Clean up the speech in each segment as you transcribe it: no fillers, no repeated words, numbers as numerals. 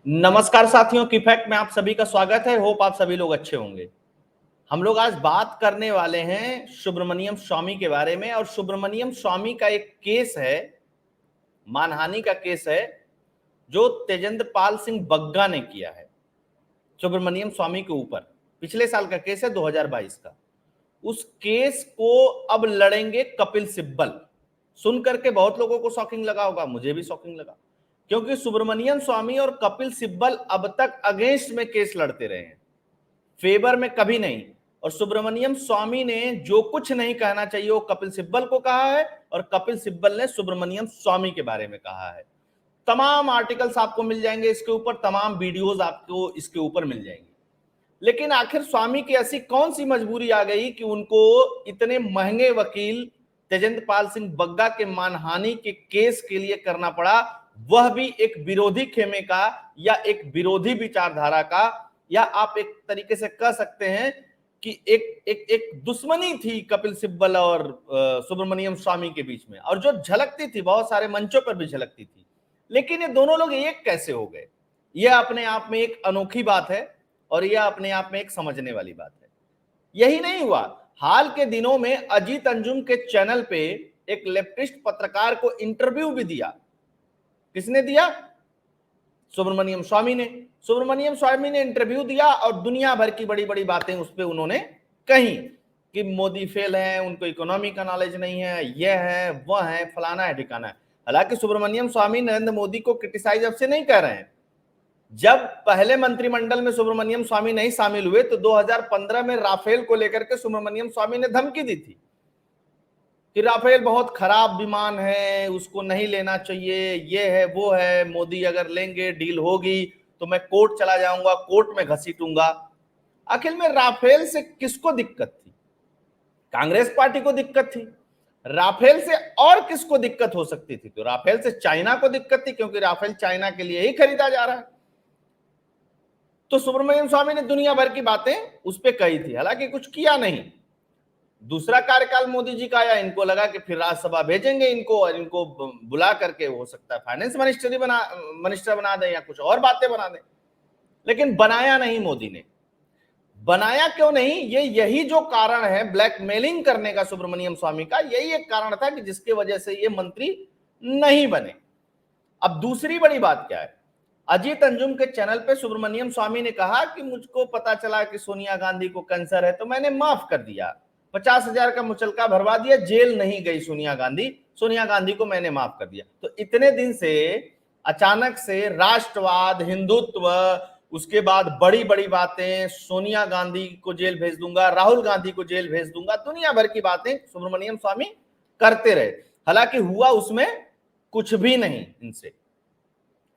नमस्कार साथियों, की फैक्ट में आप सभी का स्वागत है। होप आप सभी लोग अच्छे होंगे। हम लोग आज बात करने वाले हैं सुब्रमण्यम स्वामी के बारे में। और सुब्रमण्यम स्वामी का एक केस है, मानहानि का केस है, जो तेजेंद्र पाल सिंह बग्गा ने किया है सुब्रमण्यम स्वामी के ऊपर। पिछले साल का केस है, 2022 का। उस केस को अब लड़ेंगे कपिल सिब्बल। सुन करके बहुत लोगों को शॉकिंग लगा होगा, मुझे भी शॉकिंग लगा, क्योंकि सुब्रमण्यम स्वामी और कपिल सिब्बल अब तक अगेंस्ट में केस लड़ते रहे हैं, फेवर में कभी नहीं। और सुब्रमण्यम स्वामी ने जो कुछ नहीं कहना चाहिए वो कपिल सिब्बल को कहा है, और कपिल सिब्बल ने सुब्रमण्यम स्वामी के बारे में कहा है। तमाम आर्टिकल्स आपको मिल जाएंगे इसके ऊपर, तमाम वीडियोज आपको इसके ऊपर मिल जाएंगी। लेकिन आखिर स्वामी की ऐसी कौन सी मजबूरी आ गई कि उनको इतने महंगे वकील तेजेंद्र पाल सिंह बग्गा के मानहानि के केस के लिए करना पड़ा, वह भी एक विरोधी खेमे का, या एक विरोधी विचारधारा का, या आप एक तरीके से कह सकते हैं कि एक दुश्मनी थी कपिल सिब्बल और सुब्रमण्यम स्वामी के बीच में, और जो झलकती थी बहुत सारे मंचों पर भी झलकती थी। लेकिन ये दोनों लोग एक कैसे हो गए, यह अपने आप में एक अनोखी बात है, और यह अपने आप में एक समझने वाली बात है। यही नहीं हुआ, हाल के दिनों में अजीत अंजुम के चैनल पे एक लेफ्टिस्ट पत्रकार को इंटरव्यू भी दिया। किसने दिया? सुब्रमण्यम स्वामी ने। सुब्रमण्यम स्वामी ने इंटरव्यू दिया और दुनिया भर की बड़ी बड़ी बातें उस पर उन्होंने कही कि मोदी फेल है, उनको इकोनॉमी का नॉलेज नहीं है, यह है वह है, फलाना है ठिकाना है। हालांकि सुब्रमण्यम स्वामी नरेंद्र मोदी को क्रिटिसाइज अब से नहीं कर रहे हैं। जब पहले मंत्रिमंडल में सुब्रमण्यम स्वामी नहीं शामिल हुए तो 2015 में राफेल को लेकर के सुब्रमण्यम स्वामी ने धमकी दी थी कि राफेल बहुत खराब विमान है, उसको नहीं लेना चाहिए, ये है वो है, मोदी अगर लेंगे डील होगी तो मैं कोर्ट चला जाऊंगा, कोर्ट में घसीटूंगा। आखिर में राफेल से किसको दिक्कत थी? कांग्रेस पार्टी को दिक्कत थी। राफेल से और किसको दिक्कत हो सकती थी? तो राफेल से चाइना को दिक्कत थी, क्योंकि राफेल चाइना के लिए ही खरीदा जा रहा है। तो सुब्रमण्यम स्वामी ने दुनिया भर की बातें उस पर कही थी, हालांकि कुछ किया नहीं। दूसरा कार्यकाल मोदी जी का आया, इनको लगा कि फिर राज्यसभा भेजेंगे इनको, और इनको बुला करके हो सकता है फाइनेंस मिनिस्टर बना दें या कुछ और बातें बना दें। लेकिन बनाया नहीं मोदी ने। बनाया क्यों नहीं? यही जो कारण है ब्लैकमेलिंग करने का सुब्रमण्यम स्वामी का, यही एक कारण था कि जिसके वजह से ये मंत्री नहीं बने। अब दूसरी बड़ी बात क्या है? अजीत अंजुम के चैनल पे सुब्रमण्यम स्वामी ने कहा कि मुझको पता चला कि सोनिया गांधी को कैंसर है तो मैंने माफ कर दिया, 50,000 का मुचलका भरवा दिया, जेल नहीं गई सोनिया गांधी को मैंने माफ कर दिया। तो इतने दिन से अचानक से राष्ट्रवाद, हिंदुत्व, उसके बाद बड़ी बड़ी बातें, सोनिया गांधी को जेल भेज दूंगा, राहुल गांधी को जेल भेज दूंगा, दुनिया भर की बातें सुब्रमण्यम स्वामी करते रहे। हालांकि हुआ उसमें कुछ भी नहीं इनसे।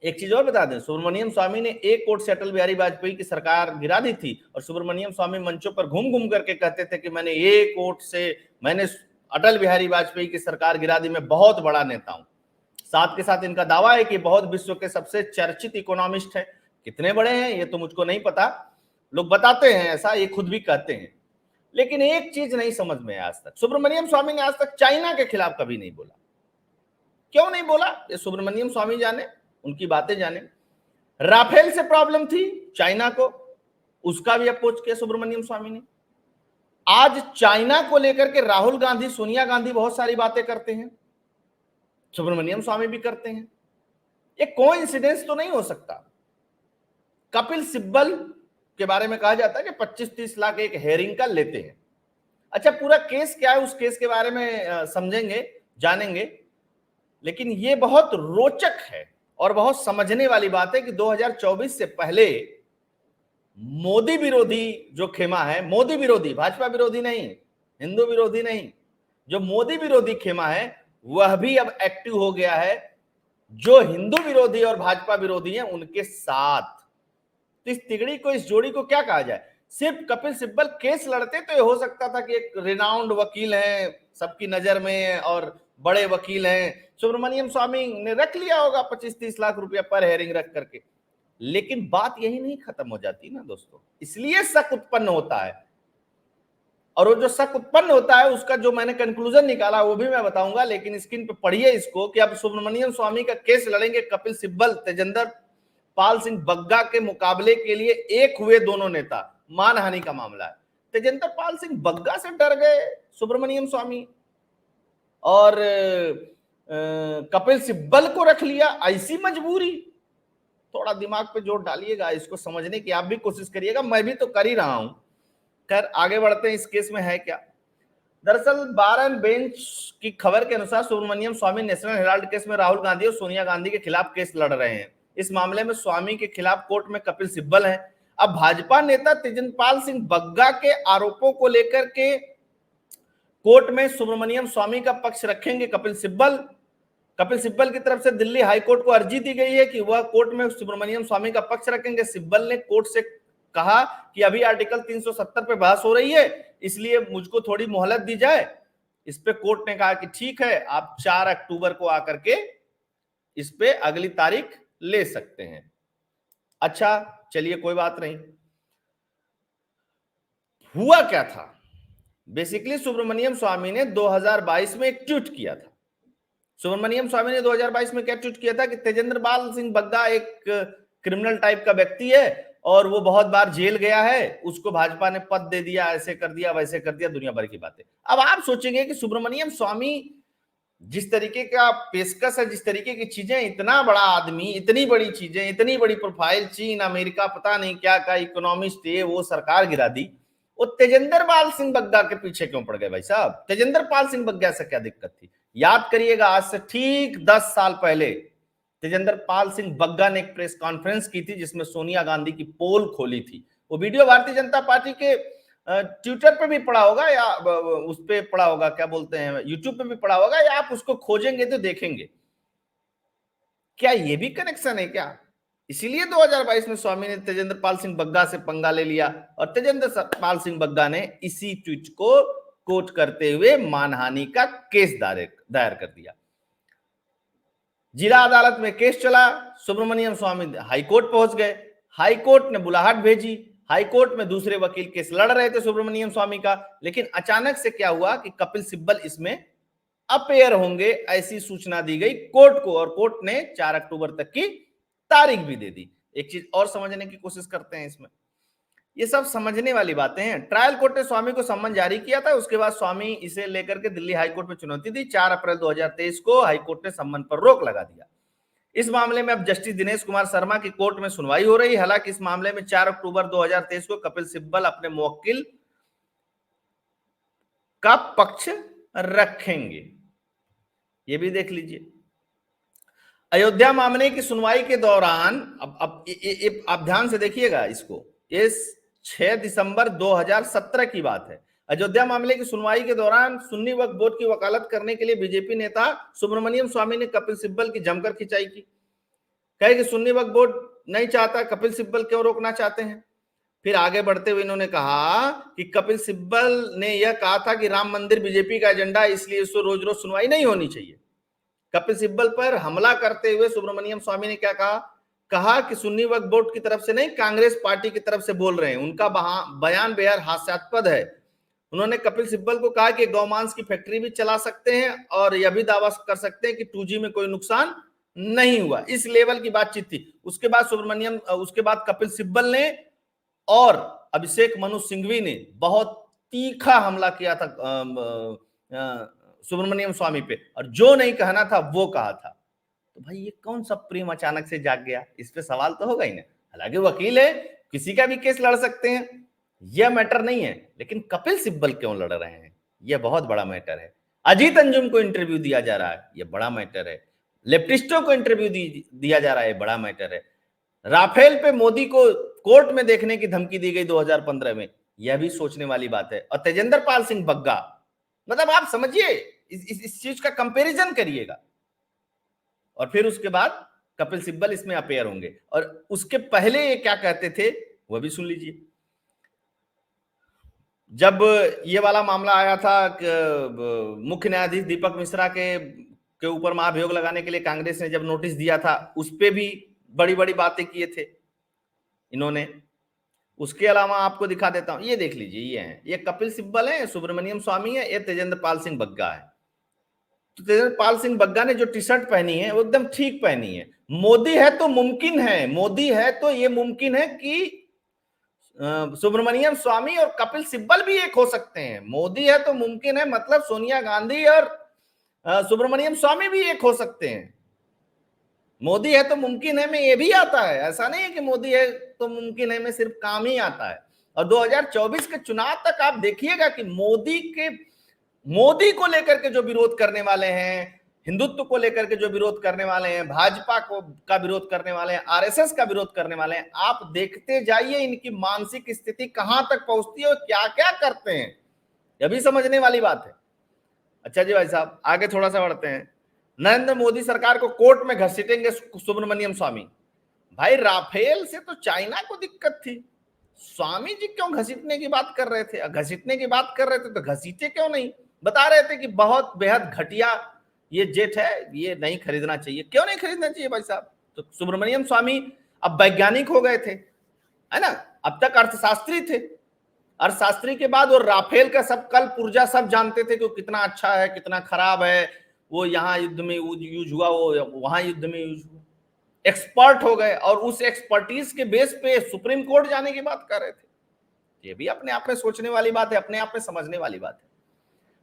एक चीज और बता दें, सुब्रमण्यम स्वामी ने एक कोर्ट से अटल बिहारी वाजपेयी की सरकार गिरा दी थी, और सुब्रमण्यम स्वामी मंचों पर घूम घूम करके कहते थे कि मैंने एक कोर्ट से मैंने अटल बिहारी वाजपेयी की सरकार गिरा दी, मैं बहुत बड़ा नेता हूं। साथ के साथ इनका दावा है कि बहुत विश्व के सबसे चर्चित इकोनॉमिस्ट है। कितने बड़े हैं ये तो मुझको नहीं पता, लोग बताते हैं ऐसा, ये खुद भी कहते हैं। लेकिन एक चीज नहीं समझ में आज तक, सुब्रमण्यम स्वामी ने आज तक चाइना के खिलाफ कभी नहीं बोला। क्यों नहीं बोला? ये सुब्रमण्यम स्वामी जाने, उनकी बातें जाने। राफेल से प्रॉब्लम थी चाइना को, उसका भी अप्रोच किया सुब्रमण्यम स्वामी ने। आज चाइना को लेकर के राहुल गांधी, सोनिया गांधी बहुत सारी बातें करते हैं, सुब्रमण्यम स्वामी भी करते हैं। ये कोइंसिडेंस तो नहीं हो सकता। कपिल सिब्बल के बारे में कहा जाता है कि 25-30 लाख एक हेयरिंग का लेते हैं। अच्छा, पूरा केस क्या है उस केस के बारे में समझेंगे, जानेंगे। लेकिन ये बहुत रोचक है और बहुत समझने वाली बात है कि 2024 से पहले मोदी विरोधी जो खेमा है, मोदी विरोधी, भाजपा विरोधी नहीं, हिंदू विरोधी नहीं, जो मोदी विरोधी खेमा है वह भी अब एक्टिव हो गया है, जो हिंदू विरोधी और भाजपा विरोधी हैं उनके साथ। तो इस तिगड़ी को, इस जोड़ी को क्या कहा जाए? सिर्फ कपिल सिब्बल केस लड़ते तो ये हो सकता था कि एक रिनाउंड वकील हैं सबकी नजर में और बड़े वकील हैं, सुब्रमण्यम स्वामी ने रख लिया होगा 25-30 लाख रुपया पर हेयरिंग रख करके। लेकिन बात यही नहीं खत्म हो जाती ना दोस्तों, इसलिए शक उत्पन्न होता है। और वो जो शक उत्पन्न होता है उसका जो मैंने कंक्लूजन निकाला वो भी मैं बताऊंगा, लेकिन स्क्रीन पे पढ़िए इसको कि अब सुब्रमण्यम स्वामी का केस लड़ेंगे कपिल सिब्बल, तेजेंद्र पाल सिंह बग्गा के मुकाबले के लिए एक हुए दोनों नेता, मानहानि का मामला है। तेजेंद्र पाल सिंह बग्गा से डर गए सुब्रमण्यम स्वामी और कपिल सिब्बल को रख लिया, ऐसी मजबूरी। थोड़ा दिमाग पे जोर डालिएगा, इसको समझने की आप भी कोशिश करिएगा, मैं भी तो कर ही रहा हूं। खैर आगे बढ़ते हैं, इस केस में है क्या। दरअसल बार एंड बेंच की खबर के अनुसार सुब्रमण्यम स्वामी नेशनल हेराल्ड केस में राहुल गांधी और सोनिया गांधी के खिलाफ केस लड़ रहे हैं। इस मामले में स्वामी के खिलाफ कोर्ट में कपिल सिब्बल हैं। अब भाजपा नेता तेजनपाल सिंह बग्गा के आरोपों को लेकर के कोर्ट में सुब्रमण्यम स्वामी का पक्ष रखेंगे कपिल सिब्बल। कपिल सिब्बल की तरफ से दिल्ली हाईकोर्ट को अर्जी दी गई है कि वह कोर्ट में सुब्रमण्यम स्वामी का पक्ष रखेंगे। सिब्बल ने कोर्ट से कहा कि अभी आर्टिकल 370 पे बहस हो रही है, इसलिए मुझको थोड़ी मोहलत दी जाए। इस पे कोर्ट ने कहा कि ठीक है, आप 4 अक्टूबर को आकर के इस पे अगली तारीख ले सकते हैं। अच्छा चलिए कोई बात नहीं। हुआ क्या था, बेसिकली सुब्रमण्यम स्वामी ने 2022 में एक ट्वीट किया था। सुब्रमण्यम स्वामी ने 2022 में क्या ट्वीट किया था कि तेजेंद्र पाल सिंह बग्गा एक क्रिमिनल टाइप का व्यक्ति है और वो बहुत बार जेल गया है, उसको भाजपा ने पद दे दिया, ऐसे कर दिया वैसे कर दिया, दुनिया भर की बातें। अब आप सोचेंगे कि सुब्रमण्यम स्वामी जिस तरीके का पेशकश है, जिस तरीके की चीजें, इतना बड़ा आदमी, इतनी बड़ी चीजें, इतनी बड़ी प्रोफाइल, चीन अमेरिका पता नहीं क्या का इकोनॉमिस्ट है, वो सरकार गिरा दी, वो तेजेंद्र पाल सिंह बग्गा के पीछे क्यों पड़ गए भाई साहब? तेजेंद्र पाल सिंह बग्गा से क्या दिक्कत थी? याद करिएगा, आज से ठीक 10 साल पहले तेजेंद्र पाल सिंह बग्गा ने एक प्रेस कॉन्फ्रेंस की थी जिसमें सोनिया गांधी की पोल खोली थी। वो वीडियो भारतीय जनता पार्टी के ट्विटर पे भी पड़ा होगा या उस पे पड़ा होगा, क्या बोलते हैं, यूट्यूब पे भी पड़ा होगा, या आप उसको खोजेंगे तो देखेंगे। क्या ये भी कनेक्शन है क्या? इसीलिए 2022 में स्वामी ने तेजेंद्र पाल सिंह बग्गा से पंगा ले लिया और तेजेंद्र पाल सिंह बग्गा ने इसी ट्वीट को कोट करते हुए मानहानि का केस दायर कर दिया। जिला अदालत में केस चला, सुब्रमण्यम स्वामी हाईकोर्ट पहुंच गए, हाईकोर्ट ने बुलाहट भेजी, हाईकोर्ट में दूसरे वकील केस लड़ रहे थे सुब्रमण्यम स्वामी का, लेकिन अचानक से क्या हुआ कि कपिल सिब्बल इसमें अपेयर होंगे, ऐसी सूचना दी गई कोर्ट को, और कोर्ट ने 4 अक्टूबर तक की तारीख भी दे दी। एक चीज और समझने की कोशिश करते हैं इसमें, ये सब समझने वाली बातें हैं। ट्रायल कोर्ट ने स्वामी को सम्मन जारी किया था, उसके बाद स्वामी इसे लेकर के दिल्ली हाईकोर्ट में चुनौती दी। 4 अप्रैल 2023 को हाईकोर्ट ने सम्मन पर रोक लगा दिया। इस मामले में अब जस्टिस दिनेश कुमार शर्मा की कोर्ट में सुनवाई हो रही। हालांकि इस मामले में 4 अक्टूबर 2023 को कपिल सिब्बल अपने मुवक्किल का पक्ष रखेंगे, ये भी देख लीजिए। अयोध्या मामले की सुनवाई के दौरान अब आप ध्यान से देखिएगा इसको, इस 6 दिसंबर 2017 की बात है। अयोध्या मामले की सुनवाई के दौरान सुन्नी वक्फ बोर्ड की वकालत करने के लिए बीजेपी नेता सुब्रमण्यम स्वामी ने कपिल सिब्बल की जमकर खिंचाई की। कहे कि सुन्नी वक्फ बोर्ड नहीं चाहता, कपिल सिब्बल क्यों रोकना चाहते हैं। फिर आगे बढ़ते हुए इन्होंने कहा कि कपिल सिब्बल ने यह कहा था कि राम मंदिर बीजेपी का एजेंडा है, इसलिए इसको रोज रोज सुनवाई नहीं होनी चाहिए। कपिल सिब्बल पर हमला करते हुए सुब्रमण्यम स्वामी ने क्या कहा कि सुन्नी वक्फ बोर्ड की तरफ से नहीं, कांग्रेस पार्टी की तरफ से बोल रहे हैं। उनका बयान बेहद हास्यास्पद है। उन्होंने कपिल सिब्बल को कहा कि गौमांस की फैक्ट्री भी चला सकते हैं और यह भी दावा कर सकते हैं कि 2G में कोई नुकसान नहीं हुआ। इस लेवल की बातचीत थी। उसके बाद कपिल सिब्बल ने और अभिषेक मनु सिंघवी ने बहुत तीखा हमला किया था सुब्रमण्यम स्वामी पे, और जो नहीं कहना था वो कहा था। तो भाई ये कौन सा प्रेम अचानक से जाग गया, इस पे सवाल तो होगा ही ना। हालांकि वकील है, किसी का भी केस लड़ सकते हैं, यह मैटर नहीं है, लेकिन कपिल सिब्बल क्यों लड़ रहे हैं, यह बहुत बड़ा मैटर है। अजीत अंजुम को इंटरव्यू दिया जा रहा है, यह बड़ा मैटर है। लेफ्टिस्टों को इंटरव्यू दिया जा रहा है, बड़ा मैटर है। राफेल पे मोदी को कोर्ट में देखने की धमकी दी गई 2015 में, यह भी सोचने वाली बात है। और तेजेंद्र पाल सिंह बग्गा, मतलब आप समझिए, इस चीज का कंपैरिजन करिएगा। और फिर उसके बाद कपिल सिब्बल इसमें अपेयर होंगे, और उसके पहले ये क्या कहते थे वह भी सुन लीजिए। जब ये वाला मामला आया था, मुख्य न्यायाधीश दीपक मिश्रा के ऊपर महाभियोग लगाने के लिए कांग्रेस ने जब नोटिस दिया था, उस पे भी बड़ी बड़ी बातें किए थे इन्होंने। उसके अलावा आपको दिखा देता हूं, ये देख लीजिए, ये है, ये कपिल सिब्बल है, सुब्रमण्यम स्वामी है, ये तेजेंद्र पाल सिंह बग्गा है। तो तेजपाल पाल सिंह बग्गा ने जो टी शर्ट पहनी है वो एकदम ठीक पहनी है। मोदी है तो मुमकिन है, मोदी है तो ये मुमकिन है कि सुब्रमण्यम स्वामी और कपिल सिब्बल भी एक हो सकते हैं। मोदी है तो मुमकिन है मतलब सोनिया गांधी और सुब्रमण्यम स्वामी भी एक हो सकते हैं। मोदी है तो मुमकिन है में ये भी आता है, ऐसा नहीं है कि मोदी है तो मुमकिन है में सिर्फ काम ही आता है। और 2024 के चुनाव तक आप देखिएगा कि मोदी को लेकर के जो विरोध करने वाले हैं, हिंदुत्व को लेकर के जो विरोध करने वाले हैं, भाजपा को का विरोध करने वाले हैं, आरएसएस का विरोध करने वाले हैं, आप देखते जाइए इनकी मानसिक स्थिति कहां तक पहुंचती है और क्या क्या करते हैं, यह भी समझने वाली बात है। अच्छा जी भाई साहब, आगे थोड़ा सा बढ़ते हैं। नरेंद्र मोदी सरकार को कोर्ट में घसीटेंगे सुब्रमण्यम स्वामी। भाई राफेल से तो चाइना को दिक्कत थी, स्वामी जी क्यों घसीटने की बात कर रहे थे? घसीटने की बात कर रहे थे तो घसीटे क्यों नहीं? बता रहे थे कि बहुत बेहद घटिया ये जेट है, ये नहीं खरीदना चाहिए। क्यों नहीं खरीदना चाहिए भाई साहब? तो सुब्रमण्यम स्वामी अब वैज्ञानिक हो गए थे, है ना, अब तक अर्थशास्त्री थे। अर्थशास्त्री के बाद और राफेल का सब कल पुर्जा सब जानते थे कि वो कितना अच्छा है कितना खराब है, वो यहाँ युद्ध में यूज हुआ, वो वहां युद्ध में यूज हुआ। एक्सपर्ट हो गए और उस एक्सपर्टीज के बेस पे सुप्रीम कोर्ट जाने की बात कर रहे थे। ये भी अपने आप में सोचने वाली बात है, अपने आप में समझने वाली बात है।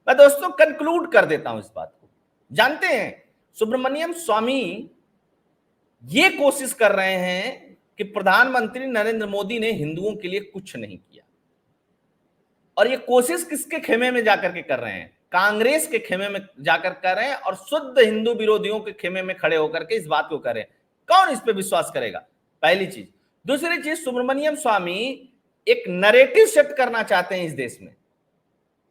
मैं दोस्तों कंक्लूड कर देता हूं इस बात को। जानते हैं सुब्रमण्यम स्वामी ये कोशिश कर रहे हैं कि प्रधानमंत्री नरेंद्र मोदी ने हिंदुओं के लिए कुछ नहीं किया, और ये कोशिश किसके खेमे में जाकर के कर रहे हैं? कांग्रेस के खेमे में जाकर कर रहे हैं और शुद्ध हिंदू विरोधियों के खेमे में खड़े होकर के इस बात को कर रहे हैं। कौन इस पे विश्वास करेगा? पहली चीज। दूसरी चीज, सुब्रमण्यम स्वामी एक नैरेटिव सेट करना चाहते हैं इस देश में।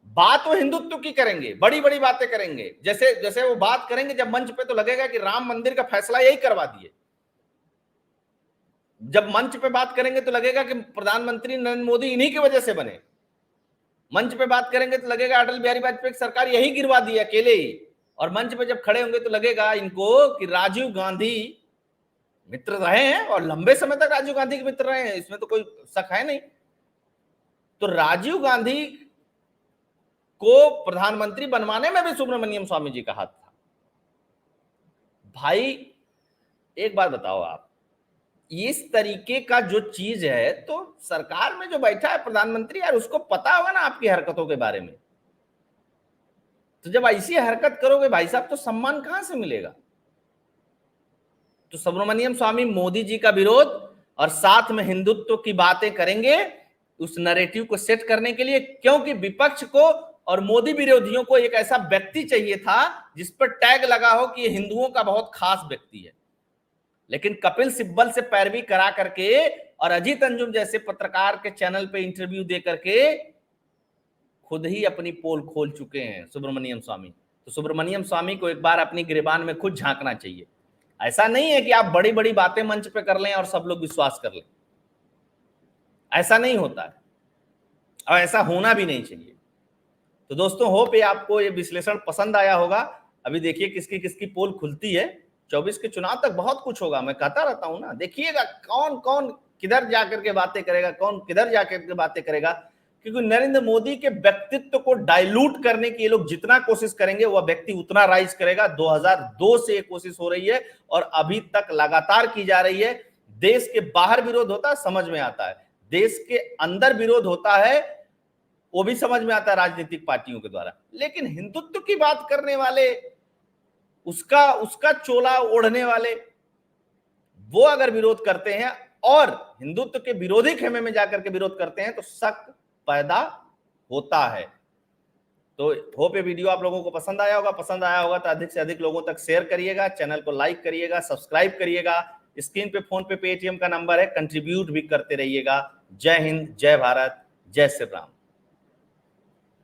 बात वो हिंदुत्व की करेंगे, बड़ी बड़ी बातें करेंगे, जैसे जैसे वो बात करेंगे जब मंच पे तो लगेगा कि राम मंदिर का फैसला यही करवा दिए। जब मंच पे बात करेंगे तो लगेगा कि प्रधानमंत्री नरेंद्र मोदी इन्हीं की वजह से बने। मंच पे बात करेंगे तो लगेगा अटल बिहारी वाजपेयी की सरकार यही गिरवा दी अकेले ही। और मंच पे जब खड़े होंगे तो लगेगा इनको कि राजीव गांधी मित्र रहे हैं और लंबे समय तक राजीव गांधी के मित्र रहे हैं, इसमें तो कोई शक है नहीं। तो राजीव गांधी को प्रधानमंत्री बनवाने में भी सुब्रमण्यम स्वामी जी का हाथ था। भाई एक बात बताओ आप, इस तरीके का जो चीज है तो सरकार में जो बैठा है प्रधानमंत्री, यार उसको पता होगा ना आपकी हरकतों के बारे में। तो जब ऐसी हरकत करोगे भाई साहब तो सम्मान कहां से मिलेगा? तो सुब्रमण्यम स्वामी मोदी जी का विरोध और साथ में हिंदुत्व की बातें करेंगे उस नैरेटिव को सेट करने के लिए, क्योंकि विपक्ष को और मोदी विरोधियों को एक ऐसा व्यक्ति चाहिए था जिस पर टैग लगा हो कि ये हिंदुओं का बहुत खास व्यक्ति है। लेकिन कपिल सिब्बल से पैरवी करा करके और अजीत अंजुम जैसे पत्रकार के चैनल पे इंटरव्यू दे करके खुद ही अपनी पोल खोल चुके हैं सुब्रमण्यम स्वामी। तो सुब्रमण्यम स्वामी को एक बार अपनी गिरेबान में खुद झांकना चाहिए। ऐसा नहीं है कि आप बड़ी बड़ी बातें मंच पे कर लें और सब लोग विश्वास कर लें, ऐसा नहीं होता है और ऐसा होना भी नहीं चाहिए। तो दोस्तों होप ये आपको ये विश्लेषण पसंद आया होगा। अभी देखिए किसकी किसकी पोल खुलती है। 24 के चुनाव तक बहुत कुछ होगा, मैं कहता रहता हूं ना। देखिएगा कौन कौन किधर जाकर के बातें करेगा, कौन किधर जाकर के बातें करेगा, क्योंकि नरेंद्र मोदी के व्यक्तित्व को डाइल्यूट करने की ये लोग जितना कोशिश करेंगे वह व्यक्ति उतना राइज करेगा। 2002 से ये कोशिश हो रही है और अभी तक लगातार की जा रही है। देश के बाहर विरोध होता है, समझ में आता है, देश के अंदर विरोध होता है, वो भी समझ में आता है राजनीतिक पार्टियों के द्वारा। लेकिन हिंदुत्व की बात करने वाले, उसका चोला ओढ़ने वाले, वो अगर विरोध करते हैं और हिंदुत्व के विरोधी खेमे में जाकर के विरोध करते हैं तो शक पैदा होता है। तो होप ये वीडियो आप लोगों को पसंद आया होगा। पसंद आया होगा तो अधिक से अधिक लोगों तक शेयर करिएगा, चैनल को लाइक करिएगा, सब्सक्राइब करिएगा। स्क्रीन पे फोन पे पेटीएम का नंबर है, कंट्रीब्यूट भी करते रहिएगा। जय हिंद, जय भारत, जय श्री राम।